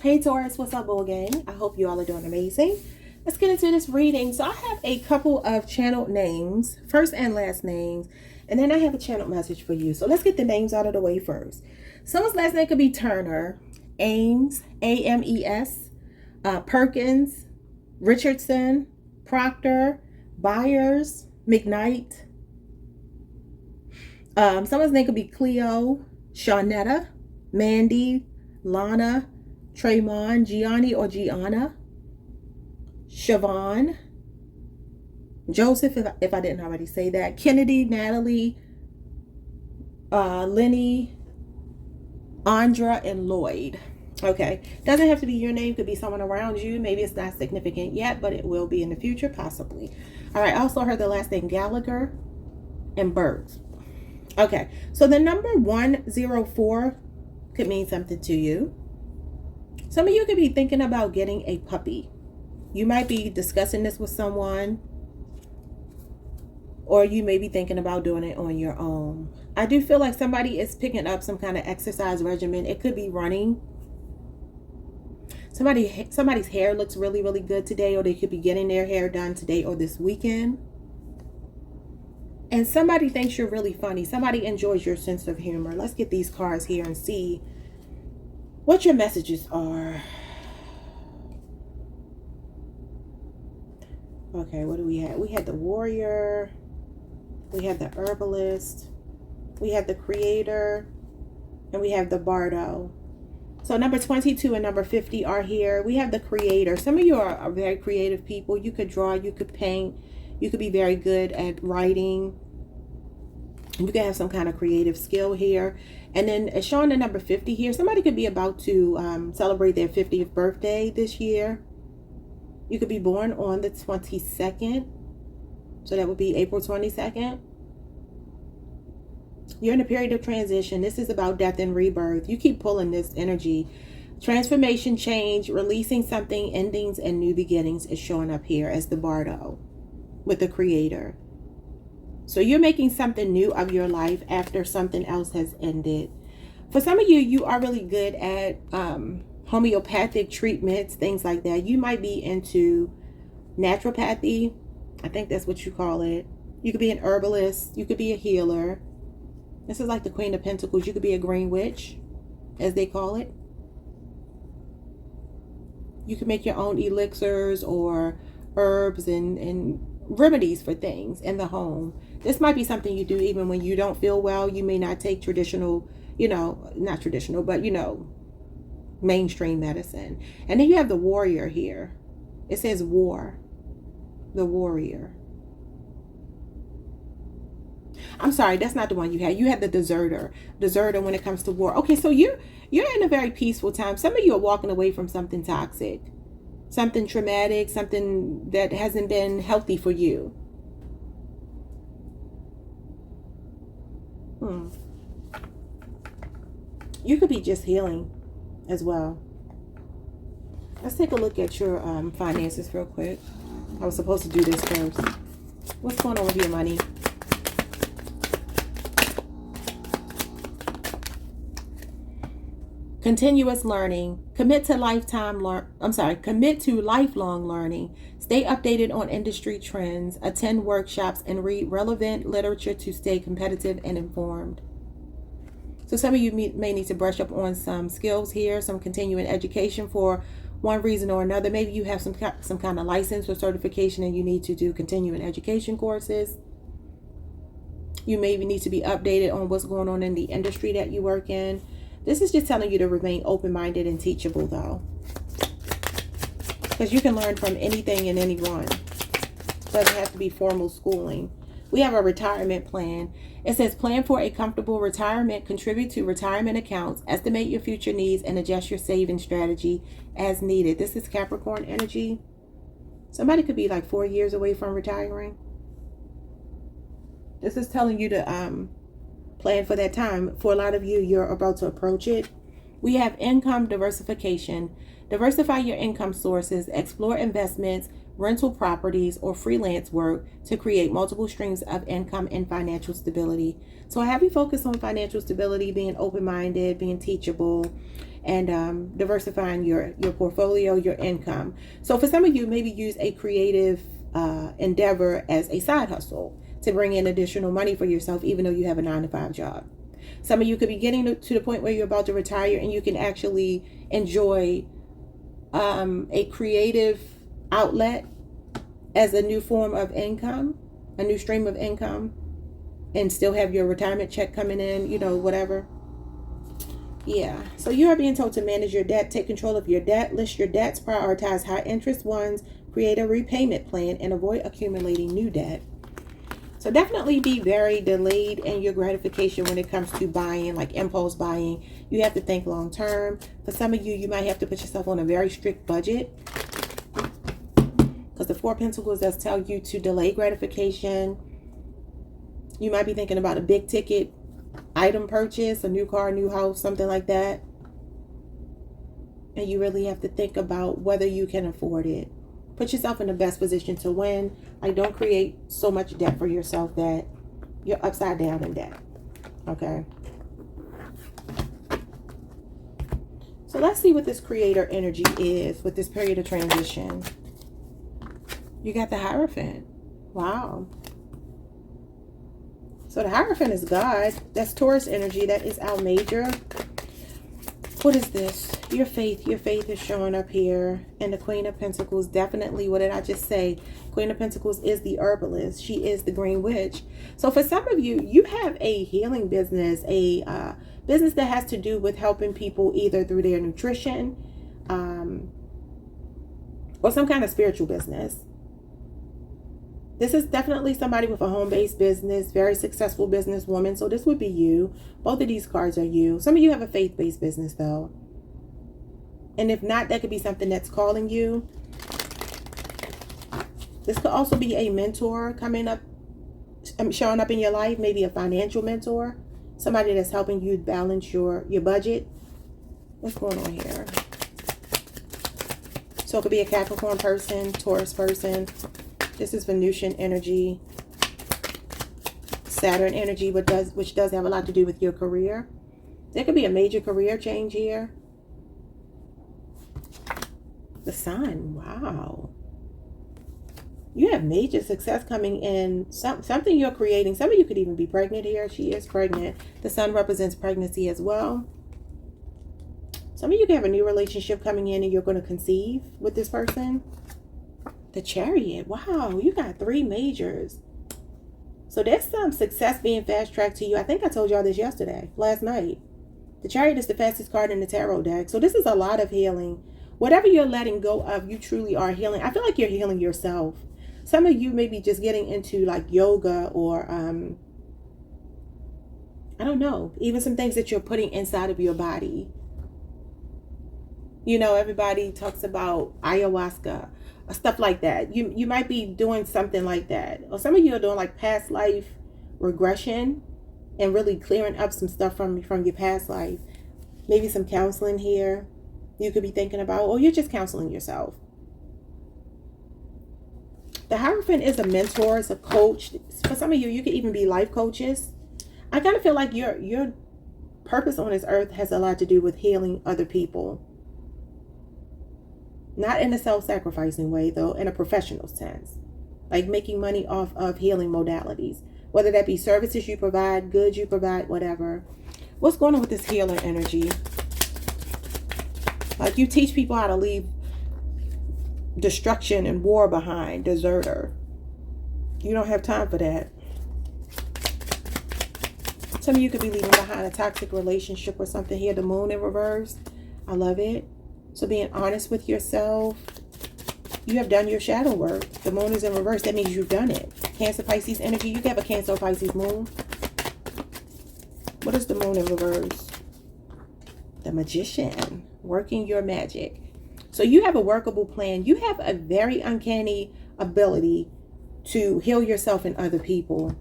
Hey Taurus, what's up, Bull Gang? I hope you all are doing amazing. Let's get into this reading. So I have a couple of channeled names, first and last names, and then I have a channeled message for you. So let's get the names out of the way first. Someone's last name could be Turner, Ames, Ames, Perkins, Richardson, Proctor, Byers, McKnight. Someone's name could be Cleo, Shawnetta, Mandy, Lana, Tremon, Gianni or Gianna, Siobhan, Joseph, if I didn't already say that, Kennedy, Natalie, Lenny, Andra, and Lloyd. Okay, doesn't have to be your name, could be someone around you. Maybe it's not significant yet, but it will be in the future, possibly. All right, I also heard the last name Gallagher and Burks. Okay, so the number 104 could mean something to you. Some of you could be thinking about getting a puppy. You might be discussing this with someone, or you may be thinking about doing it on your own. I do feel like somebody is picking up some kind of exercise regimen. It could be running. Somebody's hair looks really, really good today, or they could be getting their hair done today or this weekend. And somebody thinks you're really funny. Somebody enjoys your sense of humor. Let's get these cards here and see what your messages are. Okay, what do we have? We had the warrior. We had the herbalist. We have the creator. And we have the bardo. So number 22 and number 50 are here. We have the creator. Some of you are very creative people. You could draw. You could paint. You could be very good at writing. You can have some kind of creative skill here. And then it's showing the number 50 here. Somebody could be about to celebrate their 50th birthday this year. You could be born on the 22nd. So that would be April 22nd. You're in a period of transition. This is about death and rebirth. You keep pulling this energy. Transformation, change, releasing something, endings, and new beginnings is showing up here as the bardo with the creator. So you're making something new of your life after something else has ended. For some of you, you are really good at homeopathic treatments, things like that. You might be into naturopathy. I think that's what you call it. You could be an herbalist. You could be a healer. This is like the Queen of Pentacles. You could be a green witch, as they call it. You can make your own elixirs or herbs and remedies for things in the home. This might be something you do even when you don't feel well. You may not take traditional, not traditional, but mainstream medicine. And then you have the warrior here. It says war. The warrior. I'm sorry, that's not the one you had. You had the deserter. Deserter when it comes to war. Okay, so you're in a very peaceful time. Some of you are walking away from something toxic, something traumatic, something that hasn't been healthy for you. You could be just healing as well. Let's take a look at your finances real quick. I was supposed to do this first. What's going on with your money? Continuous learning. Commit to lifelong learning. Stay updated on industry trends. Attend workshops and read relevant literature to stay competitive and informed. So some of you may need to brush up on some skills here, some continuing education for one reason or another. Maybe you have some kind of license or certification and you need to do continuing education courses. You maybe need to be updated on what's going on in the industry that you work in. This is just telling you to remain open-minded and teachable, though. Because you can learn from anything and anyone. It doesn't have to be formal schooling. We have a retirement plan. It says, plan for a comfortable retirement, contribute to retirement accounts, estimate your future needs, and adjust your saving strategy as needed. This is Capricorn energy. Somebody could be like 4 years away from retiring. This is telling you to plan for that time. For a lot of you, you're about to approach it. We have income diversification. Diversify your income sources, explore investments, rental properties, or freelance work to create multiple streams of income and financial stability. So I have you focus on financial stability, being open-minded, being teachable. and diversifying your portfolio, your income. So for some of you, maybe use a creative endeavor as a side hustle to bring in additional money for yourself, even though you have a 9-to-5 job. Some of you could be getting to the point where you're about to retire and you can actually enjoy a creative outlet as a new form of income, a new stream of income, and still have your retirement check coming in, whatever. Yeah, so you are being told to manage your debt, take control of your debt, list your debts, prioritize high interest ones, create a repayment plan, and avoid accumulating new debt. So definitely be very delayed in your gratification when it comes to buying, like impulse buying. You have to think long term. For some of you, you might have to put yourself on a very strict budget, because the Four of Pentacles does tell you to delay gratification. You might be thinking about a big ticket item purchase, a new car, new house, something like that. And you really have to think about whether you can afford it. Put yourself in the best position to win. Like, don't create so much debt for yourself that you're upside down in debt. Okay. So let's see what this creator energy is with this period of transition. You got the Hierophant. Wow. So the Hierophant is God. That's Taurus energy. That is our major. What is this? Your faith. Your faith is showing up here. And the Queen of Pentacles, definitely, what did I just say? Queen of Pentacles is the herbalist. She is the Green Witch. So for some of you, you have a healing business, a business that has to do with helping people either through their nutrition or some kind of spiritual business. This is definitely somebody with a home-based business, very successful businesswoman. So this would be you. Both of these cards are you. Some of you have a faith-based business, though. And if not, that could be something that's calling you. This could also be a mentor coming up, showing up in your life. Maybe a financial mentor. Somebody that's helping you balance your budget. What's going on here? So it could be a Capricorn person, Taurus person. This is Venusian energy, Saturn energy, which does have a lot to do with your career. There could be a major career change here. The Sun, wow. You have major success coming in. Something you're creating. Some of you could even be pregnant here. She is pregnant. The Sun represents pregnancy as well. Some of you can have a new relationship coming in and you're going to conceive with this person. The Chariot. Wow, you got 3 majors. So there's some success being fast-tracked to you. I think I told y'all this last night. The Chariot is the fastest card in the tarot deck. So this is a lot of healing. Whatever you're letting go of, you truly are healing. I feel like you're healing yourself. Some of you may be just getting into like yoga or, I don't know, even some things that you're putting inside of your body. You know, everybody talks about ayahuasca. Stuff like that. You might be doing something like that. Or some of you are doing like past life regression and really clearing up some stuff from your past life. Maybe some counseling here you could be thinking about, or you're just counseling yourself. The Hierophant is a mentor, it's a coach. For some of you, you could even be life coaches. I kind of feel like your purpose on this earth has a lot to do with healing other people. Not in a self-sacrificing way, though, in a professional sense. Like making money off of healing modalities. Whether that be services you provide, goods you provide, whatever. What's going on with this healer energy? Like you teach people how to leave destruction and war behind, deserter. You don't have time for that. Some of you could be leaving behind a toxic relationship or something here. The Moon in reverse. I love it. So being honest with yourself. You have done your shadow work. The Moon is in reverse. That means you've done it. Cancer, Pisces energy. You can have a Cancer, Pisces Moon. What is the Moon in reverse? The Magician. Working your magic. So you have a workable plan. You have a very uncanny ability to heal yourself and other people.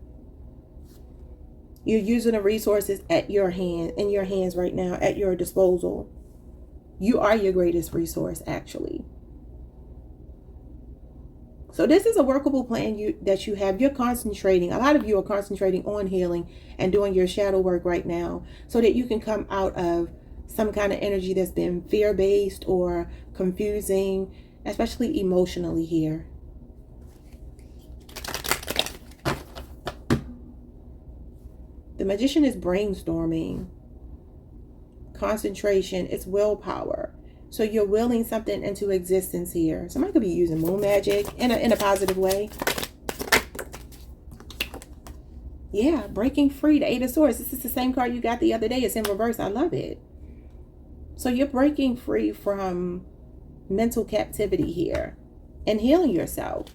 You're using the resources in your hands right now, at your disposal. You are your greatest resource, actually. So this is a workable plan that you have. You're concentrating. A lot of you are concentrating on healing and doing your shadow work right now so that you can come out of some kind of energy that's been fear-based or confusing, especially emotionally here. The Magician is brainstorming, concentration, it's willpower. So you're willing something into existence here. Somebody could be using moon magic in a positive way. Yeah, breaking free, the Eight of Swords. This is the same card you got the other day. It's in reverse. I love it. So you're breaking free from mental captivity here and healing yourself.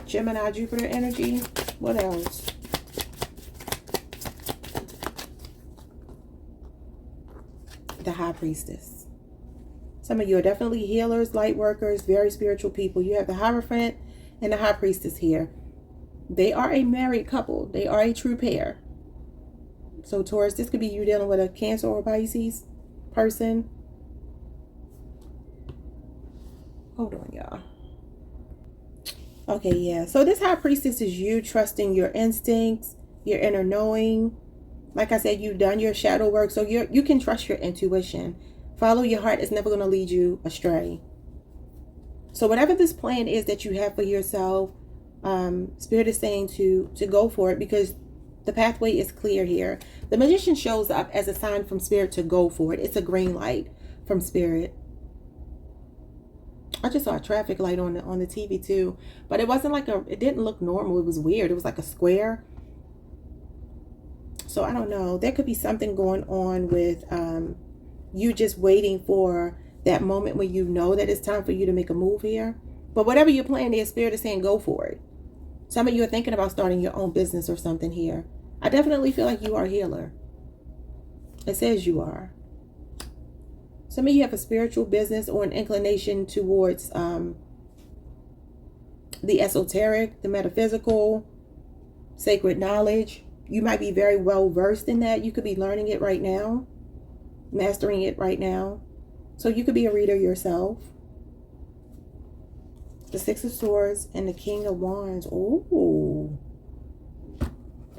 Gemini, Jupiter energy. What else? The High Priestess. Some of you are definitely healers, light workers, very spiritual people. You have the Hierophant and the High Priestess here. They are a married couple. They are a true pair. So Taurus, this could be you dealing with a Cancer or Pisces person. Hold on, y'all. Okay, yeah. So this High Priestess is you trusting your instincts, your inner knowing. Like I said, you've done your shadow work, so you can trust your intuition. Follow your heart. It's never going to lead you astray. So whatever this plan is that you have for yourself, Spirit is saying to go for it, because the pathway is clear here. The Magician shows up as a sign from Spirit to go for it. It's a green light from Spirit. I just saw a traffic light on the TV too, but it wasn't like it didn't look normal. It was weird. It was like a square. So I don't know. There could be something going on with you just waiting for that moment when you know that it's time for you to make a move here. But whatever your plan is, Spirit is saying go for it. Some of you are thinking about starting your own business or something here. I definitely feel like you are a healer. It says you are. Some of you have a spiritual business or an inclination towards the esoteric, the metaphysical, sacred knowledge. You might be very well versed in that. You could be learning it right now, mastering it right now. So you could be a reader yourself. The Six of Swords and the King of Wands. Oh,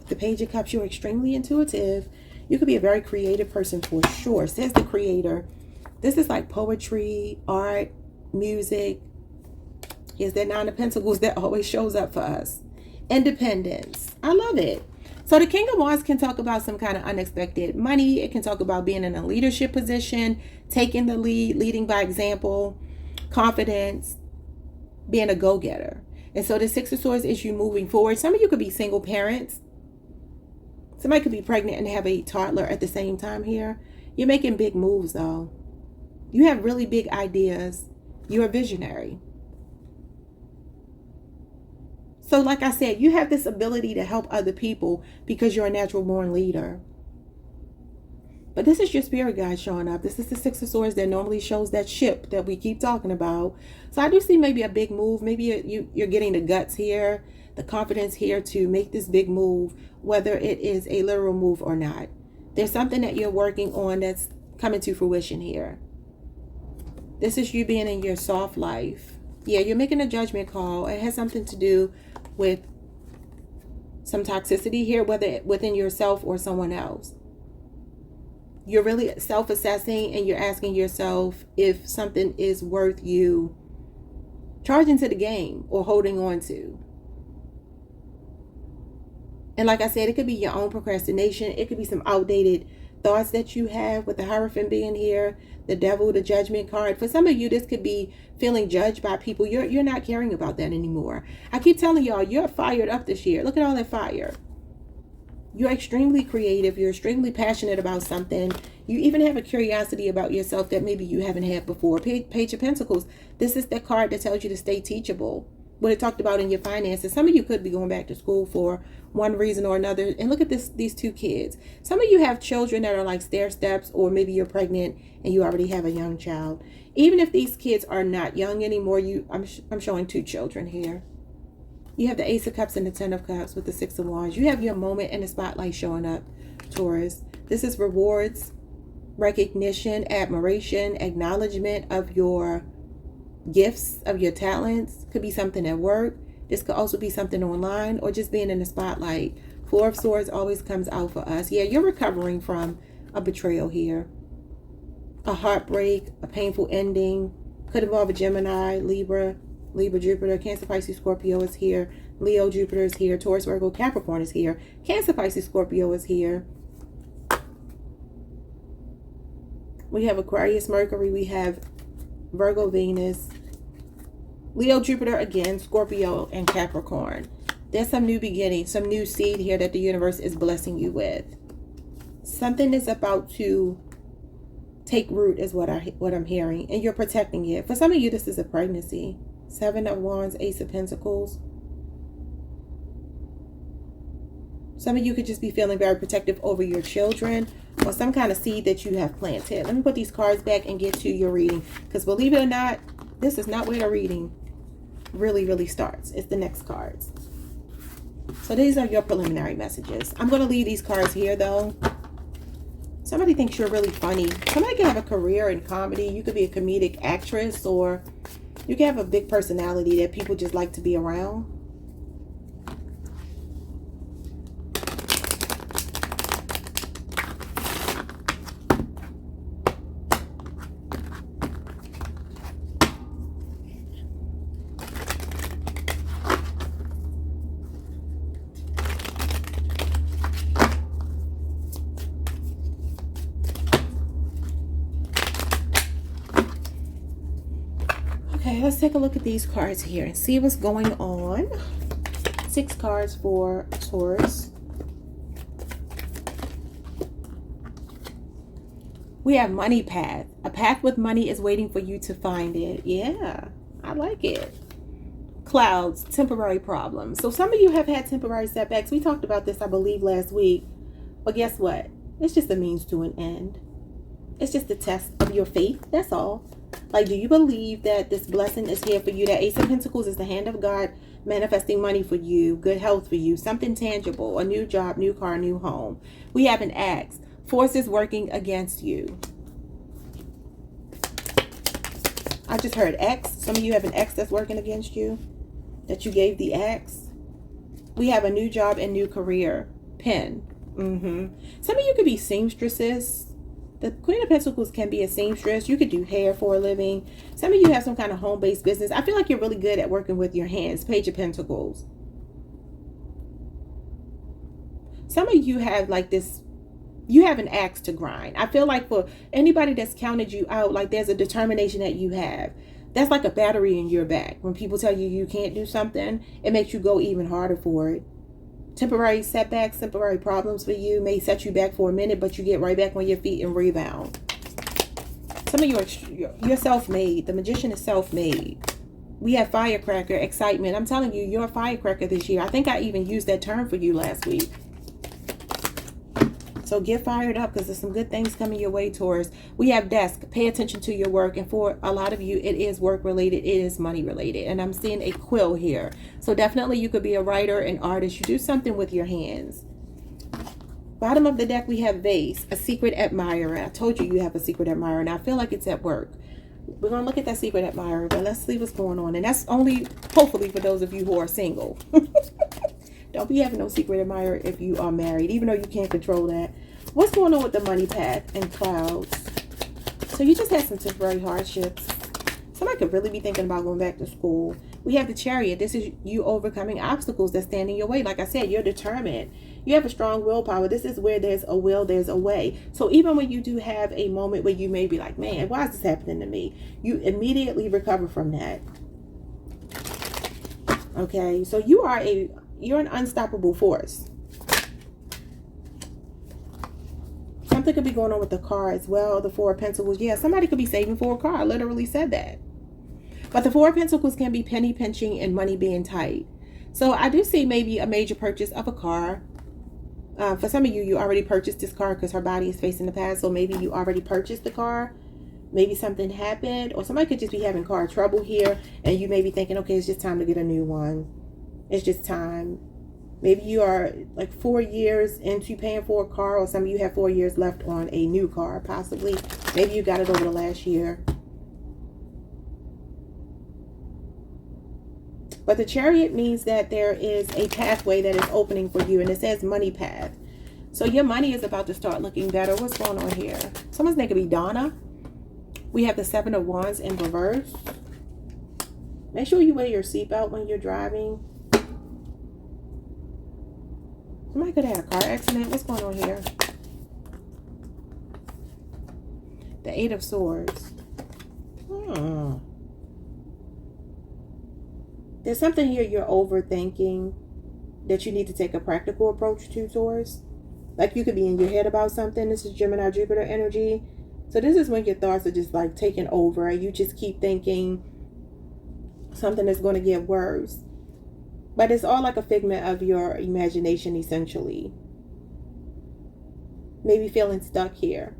the Page of Cups. You're extremely intuitive. You could be a very creative person for sure. Says the Creator. This is like poetry, art, music. Is that Nine of Pentacles that always shows up for us? Independence. I love it. So the King of Wands can talk about some kind of unexpected money. It can talk about being in a leadership position, taking the lead, leading by example, confidence, being a go-getter. And so the Six of Swords is you moving forward. Some of you could be single parents. Somebody could be pregnant and have a toddler at the same time here. You're making big moves though. You have really big ideas. You're a visionary. So like I said, you have this ability to help other people because you're a natural born leader. But this is your spirit guide showing up. This is the Six of Swords that normally shows that ship that we keep talking about. So I do see maybe a big move. Maybe you're getting the guts here, the confidence here to make this big move, whether it is a literal move or not. There's something that you're working on that's coming to fruition here. This is you being in your soft life. Yeah, you're making a judgment call. It has something to do with some toxicity here, whether within yourself or someone else. You're really self-assessing and you're asking yourself if something is worth you charging to the game or holding on to. And like I said, it could be your own procrastination. It could be some outdated thoughts that you have, with the Hierophant being here, the Devil, the Judgment card. For some of you, this could be feeling judged by people. You're not caring about that anymore. I keep telling y'all, you're fired up this year. Look at all that fire. You're extremely creative. You're extremely passionate about something. You even have a curiosity about yourself that maybe you haven't had before. Page of Pentacles. This is the card that tells you to stay teachable. What it talked about in your finances. Some of you could be going back to school for one reason or another. And look at these two kids. Some of you have children that are like stair steps, or maybe you're pregnant and you already have a young child. Even if these kids are not young anymore, I'm showing two children here. You have the Ace of Cups and the Ten of Cups with the Six of Wands. You have your moment in the spotlight showing up, Taurus. This is rewards, recognition, admiration, acknowledgement of your gifts, of your talents. Could be something at work. This could also be something online, or just being in the spotlight. Four of Swords always comes out for us. Yeah, you're recovering from a betrayal here. a heartbreak, a painful ending. Could involve a Gemini, Libra, Jupiter, Cancer, Pisces, Scorpio is here. Leo, Jupiter is here. Taurus, Virgo, Capricorn is here. Cancer, Pisces, Scorpio is here. We have Aquarius, Mercury. We have Virgo, Venus. Leo, Jupiter again, Scorpio, and Capricorn. There's some new beginning, some new seed here that the universe is blessing you with. Something is about to take root is what I'm hearing, and you're protecting it. For some of you, this is a pregnancy. 7 of Wands, Ace of Pentacles. Some of you could just be feeling very protective over your children or some kind of seed that you have planted. Let me put these cards back and get to your reading, because believe it or not, this is not where the reading really starts. It's the next cards. So these are your preliminary messages. I'm going to leave these cards here though. Somebody thinks you're really funny. Somebody can have a career in comedy. You could be a comedic actress, or you can have a big personality that people just like to be around. Okay, let's take a look at these cards here and see what's going on. 6 cards for Taurus. We have money path. A path with money is waiting for you to find it. Yeah, I like it. Clouds, temporary problems. So some of you have had temporary setbacks. We talked about this, I believe, last week. But guess what? It's just a means to an end. It's just a test of your faith. That's all. Like, do you believe that this blessing is here for you? That Ace of Pentacles is the hand of God manifesting money for you, good health for you, something tangible, a new job, new car, new home. We have an Axe. Forces working against you. I just heard X. Some of you have an X that's working against you, that you gave the Axe. We have a new job and new career. Pen. Some of you could be seamstresses. The Queen of Pentacles can be a seamstress. You could do hair for a living. Some of you have some kind of home-based business. I feel like you're really good at working with your hands. Page of Pentacles. Some of you have like this, you have an axe to grind. I feel like for anybody that's counted you out, like there's a determination that you have. That's like a battery in your back. When people tell you you can't do something, it makes you go even harder for it. Temporary setbacks, temporary problems for you may set you back for a minute, but you get right back on your feet and rebound. Some of you are, you're self-made. The Magician is self-made. We have firecracker, excitement. I'm telling you, you're a firecracker this year. I think I even used that term for you last week. So get fired up, because there's some good things coming your way, Taurus. We have desk. Pay attention to your work. And for a lot of you, it is work related. It is money related. And I'm seeing a quill here. So definitely you could be a writer, an artist. You do something with your hands. Bottom of the deck, we have vase. A secret admirer. I told you you have a secret admirer. And I feel like it's at work. We're going to look at that secret admirer. But let's see what's going on. And that's only, hopefully, for those of you who are single. Don't be having no secret admirer if you are married, even though you can't control that. What's going on with the money path and clouds? So you just had some temporary hardships. Somebody could really be thinking about going back to school. We have the Chariot. This is you overcoming obstacles that stand in your way. Like I said, you're determined. You have a strong willpower. This is where there's a will, there's a way. So even when you do have a moment where you may be like, man, why is this happening to me? You immediately recover from that. Okay, so you're an unstoppable force. Something could be going on with the car as well. The Four of Pentacles. Yeah, somebody could be saving for a car. I literally said that. But the Four of Pentacles can be penny pinching and money being tight. So I do see maybe a major purchase of a car. For some of you, you already purchased this car because her body is facing the past. So maybe you already purchased the car. Maybe something happened. Or somebody could just be having car trouble here. And you may be thinking, okay, it's just time to get a new one. It's just time. Maybe you are like 4 years into paying for a car, or some of you have 4 years left on a new car, possibly. Maybe you got it over the last year. But the Chariot means that there is a pathway that is opening for you, and it says money path. So your money is about to start looking better. What's going on here? Someone's name could be Donna. We have the Seven of Wands in reverse. Make sure you wear your seatbelt when you're driving. Somebody could have had a car accident. What's going on here? The Eight of Swords. There's something here you're overthinking that you need to take a practical approach to, Taurus. Like you could be in your head about something. This is Gemini Jupiter energy. So this is when your thoughts are just like taking over. You just keep thinking something is going to get worse. But it's all like a figment of your imagination, essentially. Maybe feeling stuck here.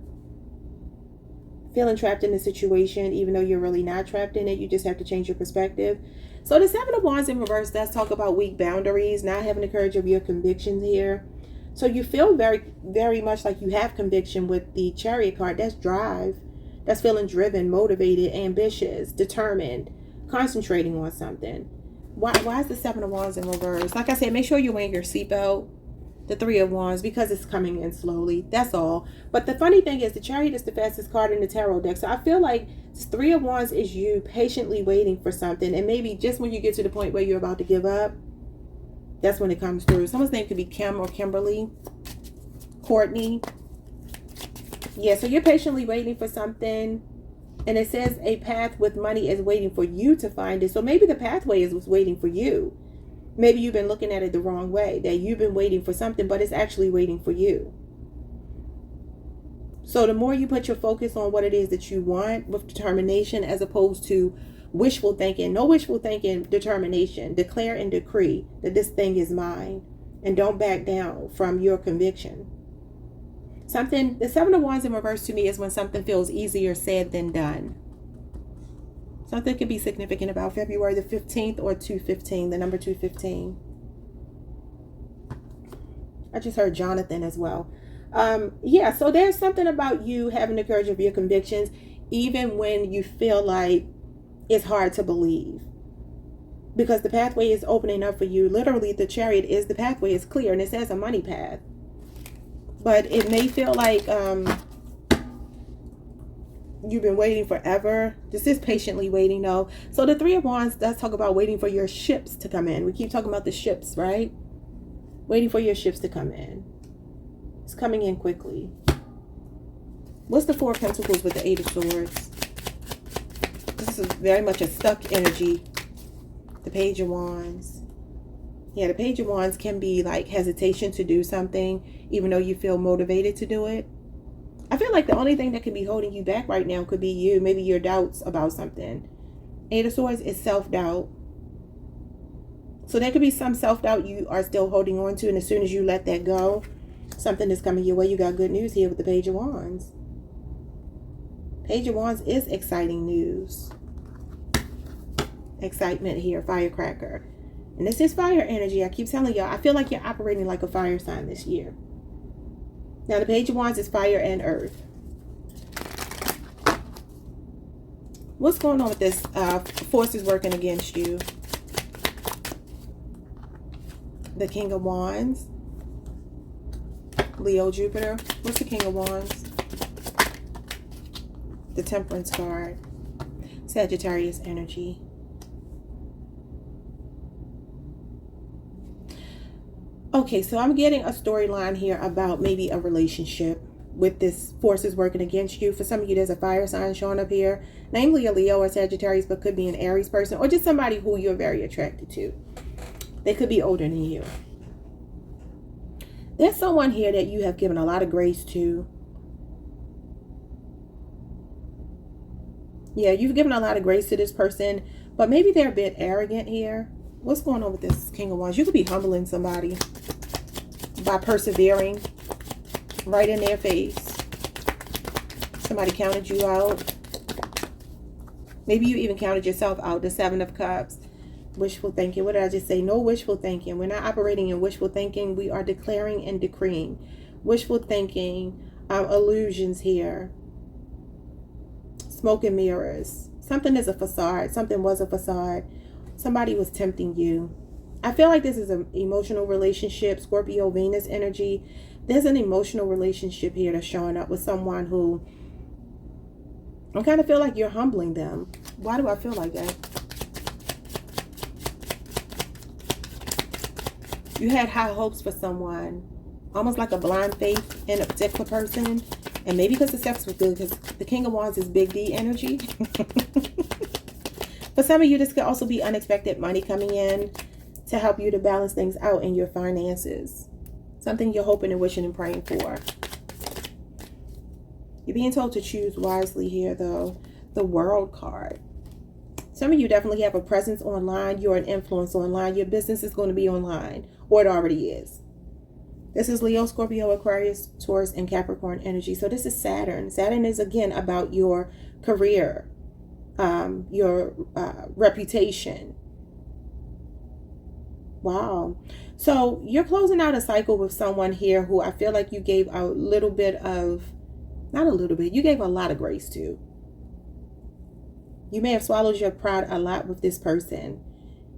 Feeling trapped in a situation, even though you're really not trapped in it. You just have to change your perspective. So the Seven of Wands in reverse does talk about weak boundaries, not having the courage of your convictions here. So you feel very, very much like you have conviction with the Chariot card. That's drive. That's feeling driven, motivated, ambitious, determined, concentrating on something. Why is the Seven of Wands in reverse? Like I said, make sure you're wearing your seatbelt. The Three of Wands, because it's coming in slowly. That's all. But the funny thing is the Chariot is the fastest card in the tarot deck. So I feel like this Three of Wands is you patiently waiting for something. And maybe just when you get to the point where you're about to give up, that's when it comes through. Someone's name could be Kim or Kimberly. Courtney. Yeah, so you're patiently waiting for something. And it says a path with money is waiting for you to find it. So maybe the pathway is what's waiting for you. Maybe you've been looking at it the wrong way. That you've been waiting for something, but it's actually waiting for you. So the more you put your focus on what it is that you want with determination as opposed to wishful thinking. No wishful thinking, determination. Declare and decree that this thing is mine. And don't back down from your conviction. The Seven of Wands in reverse to me is when something feels easier said than done. Something could be significant about February the 15th or 215, the number 215. I just heard Jonathan as well. Yeah, so there's something about you having the courage of your convictions, even when you feel like it's hard to believe. Because the pathway is opening up for you. Literally, the Chariot is the pathway is clear, and it says a money path. But it may feel like you've been waiting forever. This is patiently waiting, though. So the Three of Wands does talk about waiting for your ships to come in. We keep talking about the ships, right? Waiting for your ships to come in. It's coming in quickly. What's the Four of Pentacles with the Eight of Swords? This is very much a stuck energy. The Page of Wands. Yeah, the Page of Wands can be like hesitation to do something, even though you feel motivated to do it. I feel like the only thing that could be holding you back right now could be you. Maybe your doubts about something. Eight of Swords is self-doubt. So there could be some self-doubt you are still holding on to. And as soon as you let that go, something is coming your way. You got good news here with the Page of Wands. Page of Wands is exciting news. Excitement here. Firecracker. And this is fire energy. I keep telling y'all, I feel like you're operating like a fire sign this year. Now, the Page of Wands is fire and earth. What's going on with this? Forces working against you. The King of Wands. Leo, Jupiter. What's the King of Wands? The Temperance card. Sagittarius energy. Okay, so I'm getting a storyline here about maybe a relationship with this forces working against you. For some of you, there's a fire sign showing up here, namely a Leo or Sagittarius, but could be an Aries person or just somebody who you're very attracted to. They could be older than you. There's someone here that you have given a lot of grace to. Yeah, you've given a lot of grace to this person, but maybe they're a bit arrogant here. What's going on with this King of Wands? You could be humbling somebody by persevering right in their face. Somebody counted you out. Maybe you even counted yourself out. The Seven of Cups. Wishful thinking. What did I just say? No wishful thinking. We're not operating in wishful thinking. We are declaring and decreeing. Wishful thinking. Illusions here. Smoke and mirrors. Something is a facade. Something was a facade. Somebody was tempting you. I feel like this is an emotional relationship. Scorpio, Venus energy. There's an emotional relationship here that's showing up with someone who I kind of feel like you're humbling them. Why do I feel like that? You had high hopes for someone, almost like a blind faith in a particular person. And maybe because the sex was good, because the King of Wands is big D energy. For some of you, this could also be unexpected money coming in to help you to balance things out in your finances. Something you're hoping and wishing and praying for. You're being told to choose wisely here, though. The World card. Some of you definitely have a presence online. You're an influence online. Your business is going to be online, or it already is. This is Leo, Scorpio, Aquarius, Taurus, and Capricorn energy. So this is Saturn. Saturn is, again, about your career, your reputation. Wow. So you're closing out a cycle with someone here who I feel like you gave a little bit of, not a little bit, you gave a lot of grace to. You may have swallowed your pride a lot with this person.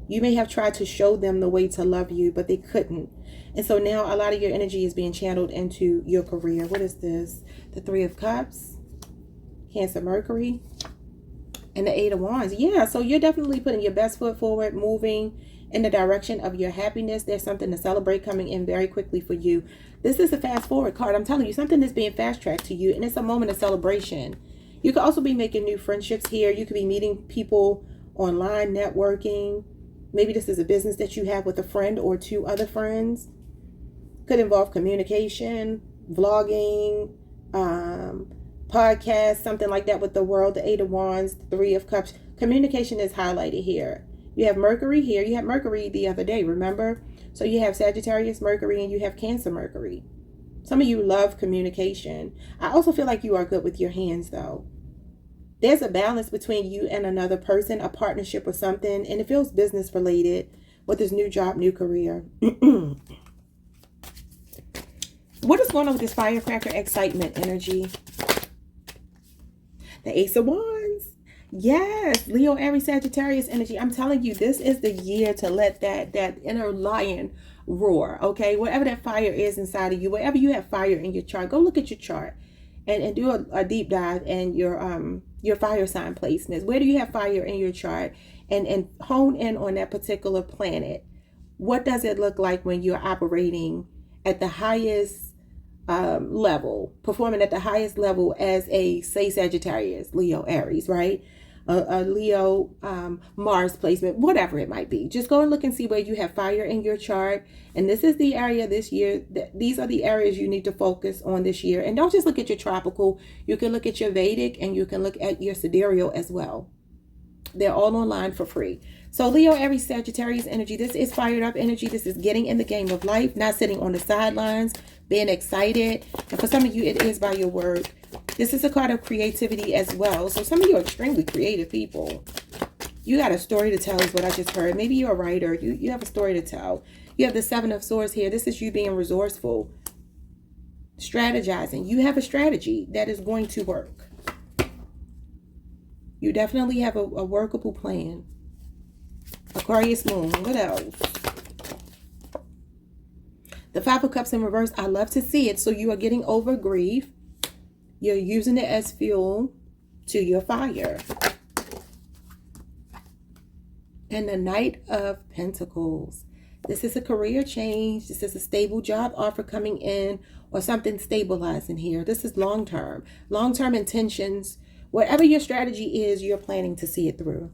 You may have tried to show them the way to love you, but they couldn't. And so now a lot of your energy is being channeled into your career. What is this? The Three of Cups, Cancer, Mercury, and the Eight of Wands. Yeah, so you're definitely putting your best foot forward, moving in the direction of your happiness. There's something to celebrate coming in very quickly for you. This is a fast forward card. I'm telling you, something is being fast tracked to you, and it's a moment of celebration. You could also be making new friendships here. You could be meeting people online, networking. Maybe this is a business that you have with a friend or two other friends. Could involve communication, vlogging, podcast, something like that with the World, the Eight of Wands, the Three of Cups. Communication is highlighted here. You have Mercury here. You had Mercury the other day, remember? So you have Sagittarius Mercury and you have Cancer Mercury. Some of you love communication. I also feel like you are good with your hands, though. There's a balance between you and another person, a partnership or something, and it feels business related with this new job, new career. What is going on with this firecracker excitement energy? The Ace of Wands. Yes, Leo, Aries, Sagittarius energy. I'm telling you, this is the year to let that inner lion roar, okay? Whatever that fire is inside of you, wherever you have fire in your chart, go look at your chart and do a deep dive in your fire sign placements. Where do you have fire in your chart? And hone in on that particular planet. What does it look like when you're operating at the highest level, performing at the highest level as a, say, Sagittarius, Leo, Aries, right? A Leo, Mars placement, whatever it might be. Just go and look and see where you have fire in your chart. And this is the area this year. These are the areas you need to focus on this year. And don't just look at your tropical. You can look at your Vedic and you can look at your sidereal as well. They're all online for free. So Leo, Aries, Sagittarius energy. This is fired up energy. This is getting in the game of life, not sitting on the sidelines, being excited. And for some of you, it is by your word. This is a card of creativity as well. So some of you are extremely creative people. You got a story to tell is what I just heard. Maybe you're a writer. You have a story to tell. You have the Seven of Swords here. This is you being resourceful, strategizing. You have a strategy that is going to work. You definitely have a workable plan. Aquarius moon. What else? The Five of Cups in reverse. I love to see it. So you are getting over grief. You're using it as fuel to your fire. And the Knight of Pentacles. This is a career change. This is a stable job offer coming in or something stabilizing here. This is long-term. Long-term intentions. Whatever your strategy is, you're planning to see it through.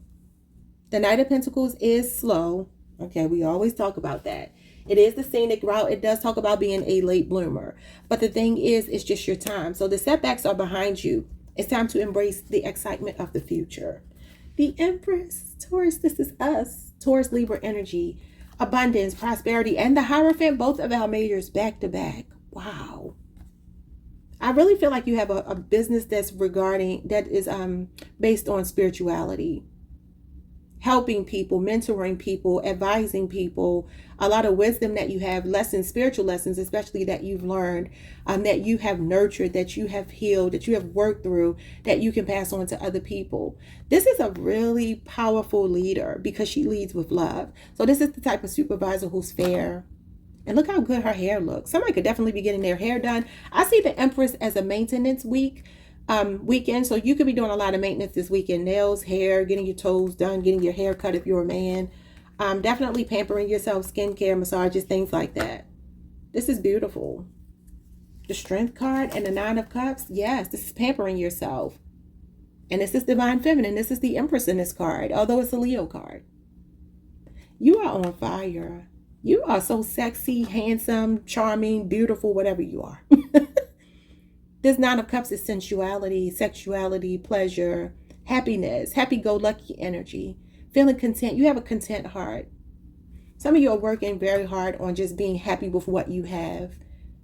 The Knight of Pentacles is slow. Okay, we always talk about that. It is the scenic route. It does talk about being a late bloomer. But the thing is, it's just your time. So the setbacks are behind you. It's time to embrace the excitement of the future. The Empress, Taurus, this is us. Taurus, Libra energy, abundance, prosperity, and the Hierophant, both of our majors back to back. Wow. I really feel like you have a business that is based on spirituality. Helping people, mentoring people, advising people, a lot of wisdom that you have, lessons, spiritual lessons, especially that you've learned, that you have nurtured, that you have healed, that you have worked through, that you can pass on to other people. This is a really powerful leader because she leads with love. So this is the type of supervisor who's fair. And look how good her hair looks. Somebody could definitely be getting their hair done. I see the Empress as a maintenance week. weekend. So you could be doing a lot of maintenance this weekend. Nails, hair, getting your toes done, getting your hair cut if you're a man. Definitely pampering yourself, skincare, massages, things like that. This is beautiful. The Strength card and the Nine of Cups. Yes, this is pampering yourself. And this is Divine Feminine. This is the Empress in this card, although it's a Leo card. You are on fire. You are so sexy, handsome, charming, beautiful, whatever you are. This Nine of Cups is sensuality, sexuality, pleasure, happiness, happy-go-lucky energy, feeling content. You have a content heart. Some of you are working very hard on just being happy with what you have,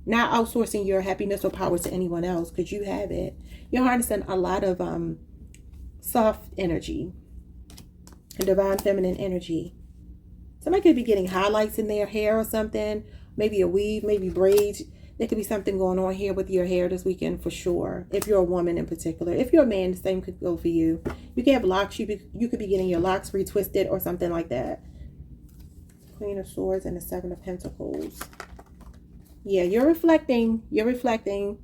not outsourcing your happiness or power to anyone else because you have it. You're harnessing a lot of soft energy, divine feminine energy. Somebody could be getting highlights in their hair or something, maybe a weave, maybe braids. There could be something going on here with your hair this weekend for sure. If you're a woman in particular. If you're a man, the same could go for you. You can have locks. You could be getting your locks retwisted or something like that. Queen of Swords and the Seven of Pentacles. Yeah, you're reflecting. You're reflecting.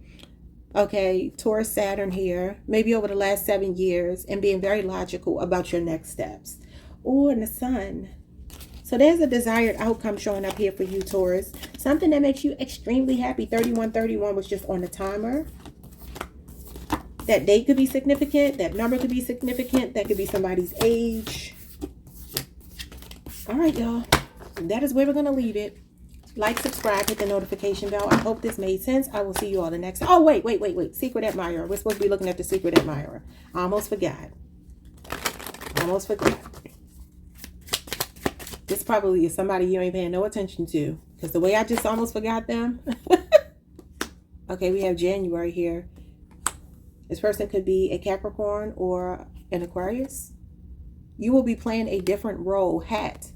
Okay, Taurus, Saturn here. Maybe over the last 7 years and being very logical about your next steps. Oh, and the Sun. So there's a desired outcome showing up here for you, Taurus. Something that makes you extremely happy. 3131 was just on the timer. That date could be significant. That number could be significant. That could be somebody's age. All right, y'all. That is where we're going to leave it. Like, subscribe, hit the notification bell. I hope this made sense. I will see you all the next time. Oh, wait. Secret admirer. We're supposed to be looking at the secret admirer. I almost forgot. This probably is somebody you ain't paying no attention to. Because the way I just almost forgot them. Okay, we have January here. This person could be a Capricorn or an Aquarius. You will be playing a different role, hat.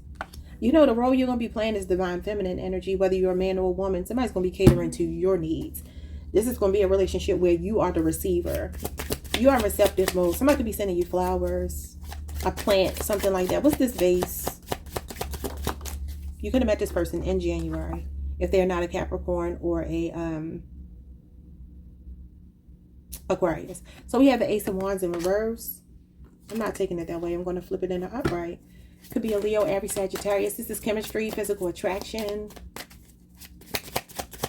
You know, the role you're going to be playing is divine feminine energy, whether you're a man or a woman. Somebody's going to be catering to your needs. This is going to be a relationship where you are the receiver. You are in receptive mode. Somebody could be sending you flowers, a plant, something like that. What's this vase? You could have met this person in January if they're not a Capricorn or a Aquarius. So we have the Ace of Wands in reverse. I'm not taking it that way. I'm going to flip it in the upright. Could be a Leo, Aries, Sagittarius. This is chemistry, physical attraction,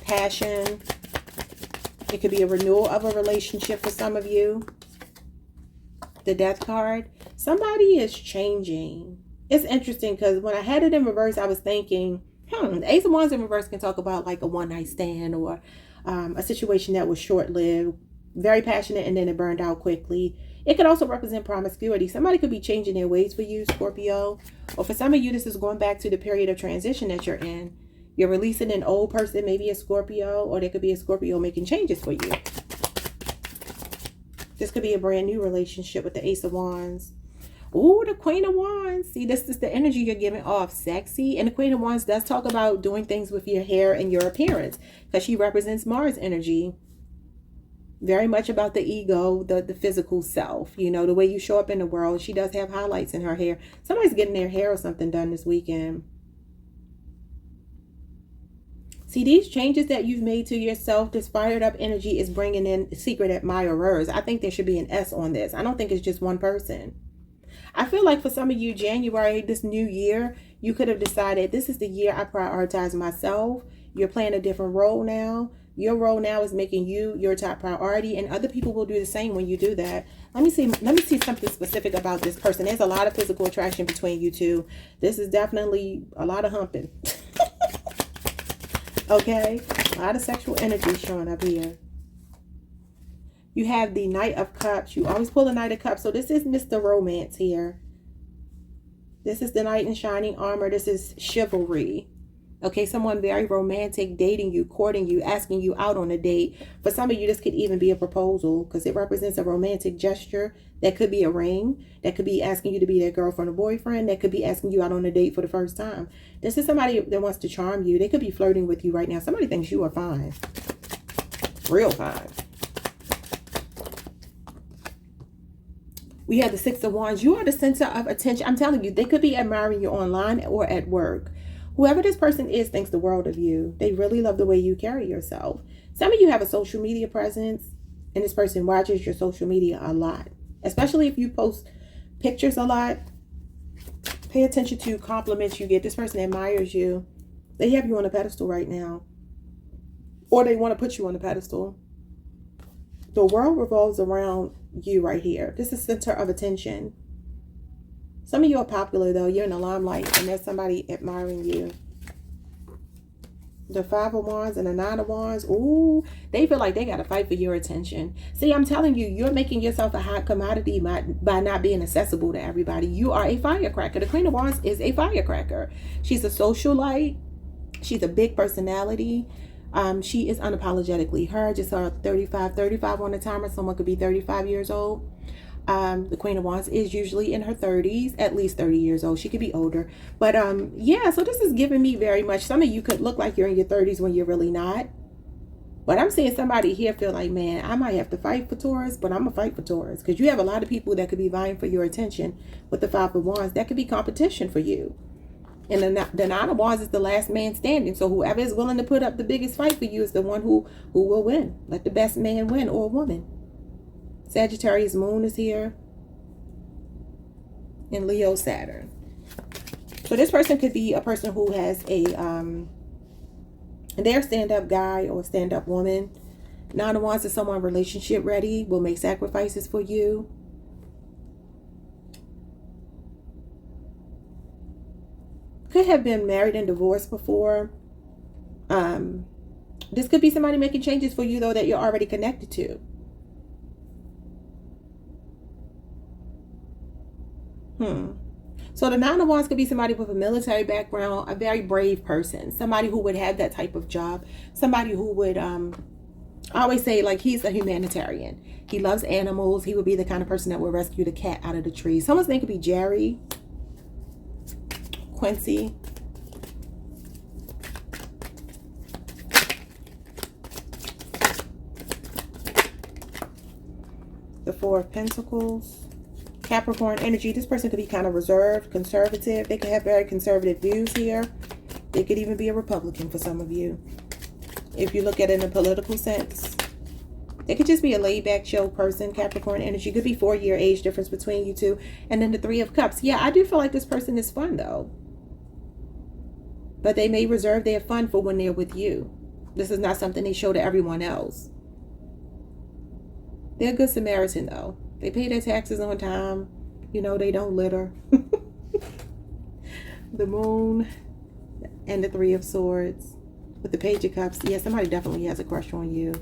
passion. It could be a renewal of a relationship for some of you. The Death card. Somebody is changing. It's interesting because when I had it in reverse, I was thinking, the Ace of Wands in reverse can talk about like a one-night stand or a situation that was short-lived, very passionate, and then it burned out quickly. It could also represent promiscuity. Somebody could be changing their ways for you, Scorpio. Or for some of you, this is going back to the period of transition that you're in. You're releasing an old person, maybe a Scorpio, or there could be a Scorpio making changes for you. This could be a brand new relationship with the Ace of Wands. Oh, the Queen of Wands. See, this is the energy you're giving off. Sexy. And the Queen of Wands does talk about doing things with your hair and your appearance because she represents Mars energy. Very much about the ego, the physical self. You know, the way you show up in the world. She does have highlights in her hair. Somebody's getting their hair or something done this weekend. See, these changes that you've made to yourself, this fired up energy is bringing in secret admirers. I think there should be an S on this. I don't think it's just one person. I feel like for some of you, January, this new year, you could have decided this is the year I prioritize myself. You're playing a different role now. Your role now is making you your top priority, and other people will do the same when you do that. Let me see something specific about this person. There's a lot of physical attraction between you two. This is definitely a lot of humping. Okay, a lot of sexual energy showing up here. You have the Knight of Cups. You always pull the Knight of Cups. So this is Mr. Romance here. This is the Knight in shining armor. This is chivalry. Okay, someone very romantic, dating you, courting you, asking you out on a date. For some of you, this could even be a proposal because it represents a romantic gesture. That could be a ring. That could be asking you to be their girlfriend or boyfriend. That could be asking you out on a date for the first time. This is somebody that wants to charm you. They could be flirting with you right now. Somebody thinks you are fine. Real fine. We have the Six of Wands. You are the center of attention. I'm telling you, they could be admiring you online or at work. Whoever this person is thinks the world of you. They really love the way you carry yourself. Some of you have a social media presence. And this person watches your social media a lot. Especially if you post pictures a lot. Pay attention to compliments you get. This person admires you. They have you on a pedestal right now. Or they want to put you on a pedestal. The world revolves around you right here. This is center of attention. Some of you are popular though. You're in the limelight and there's somebody admiring you. The 5 of Wands and the 9 of Wands. Ooh, they feel like they got to fight for your attention. See, I'm telling you, you're making yourself a hot commodity by not being accessible to everybody. You are a firecracker. The Queen of Wands is a firecracker. She's a socialite. She's a big personality. She is unapologetically her. Just saw 35 on the timer. Someone could be 35 years old. The Queen of Wands is usually in her 30s, at least 30 years old. She could be older. But yeah, so this is giving me very much. Some of you could look like you're in your 30s when you're really not. But I'm seeing somebody here feel like, man, I might have to fight for Taurus, but I'm going to fight for Taurus. Because you have a lot of people that could be vying for your attention with the 5 of Wands. That could be competition for you. And the 9 of Wands is the last man standing. So whoever is willing to put up the biggest fight for you is the one who will win. Let the best man win, or woman. Sagittarius moon is here. And Leo Saturn. So this person could be a person who has they're a stand-up guy or stand-up woman. 9 of Wands is someone relationship ready, will make sacrifices for you. Could have been married and divorced before. This could be somebody making changes for you though that you're already connected to. So the 9 of Wands could be somebody with a military background, a very brave person, somebody who would have that type of job, somebody who would, I always say like he's a humanitarian. He loves animals. He would be the kind of person that would rescue the cat out of the tree. Someone's name could be Jerry, Quincy. The 4 of Pentacles. Capricorn energy. This person could be kind of reserved, conservative. They could have very conservative views here. They could even be a Republican for some of you. If you look at it in a political sense. They could just be a laid-back, chill person. Capricorn energy. Could be 4-year age difference between you two. And then the 3 of Cups. Yeah, I do feel like this person is fun though. But they may reserve their fun for when they're with you. This is not something they show to everyone else. They're a good Samaritan though. They pay their taxes on time. You know, they don't litter. The moon and the 3 of Swords with the Page of Cups. Yeah, somebody definitely has a crush on you.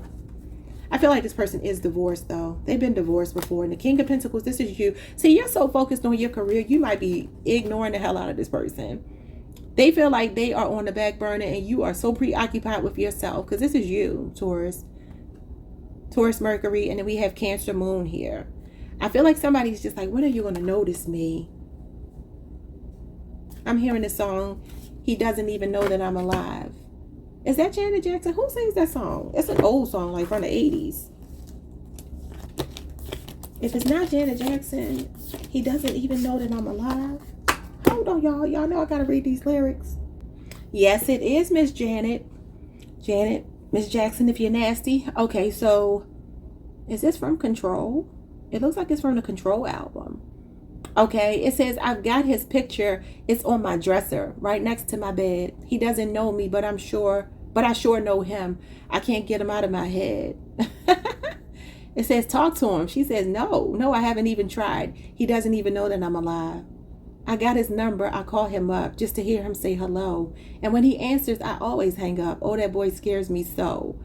I feel like this person is divorced though. They've been divorced before. And the King of Pentacles, this is you. See, you're so focused on your career, you might be ignoring the hell out of this person. They feel like they are on the back burner and you are so preoccupied with yourself. Because this is you, Taurus. Taurus Mercury. And then we have Cancer Moon here. I feel like somebody's just like, when are you going to notice me? I'm hearing this song, He Doesn't Even Know That I'm Alive. Is that Janet Jackson? Who sings that song? It's an old song, like from the 80s. If it's not Janet Jackson, He Doesn't Even Know That I'm Alive. Hold on, y'all. Y'all know I got to read these lyrics. Yes, it is Miss Janet. Miss Jackson, if you're nasty. Okay, so is this from Control? It looks like it's from the Control album. Okay, it says, I've got his picture. It's on my dresser, right next to my bed. He doesn't know me, but I sure know him. I can't get him out of my head. It says, talk to him. She says, no, I haven't even tried. He doesn't even know that I'm alive. I got his number. I call him up just to hear him say hello. And when he answers, I always hang up. Oh, that boy scares me so.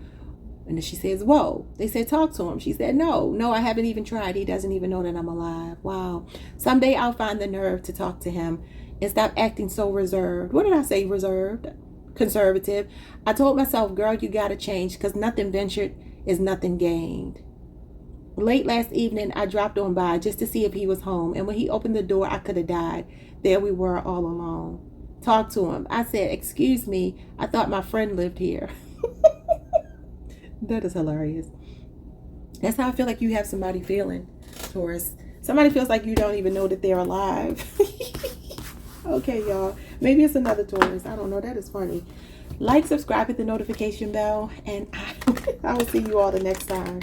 And then she says, whoa. They said, talk to him. She said, no, I haven't even tried. He doesn't even know that I'm alive. Wow. Someday I'll find the nerve to talk to him and stop acting so reserved. What did I say? Reserved? Conservative. I told myself, girl, you got to change because nothing ventured is nothing gained. Late last evening, I dropped on by just to see if he was home. And when he opened the door, I could have died. There we were all alone. Talk to him. I said, excuse me. I thought my friend lived here. That is hilarious. That's how I feel like you have somebody feeling, Taurus. Somebody feels like you don't even know that they're alive. Okay, y'all. Maybe it's another Taurus. I don't know. That is funny. Like, subscribe, hit the notification bell, and I will see you all the next time.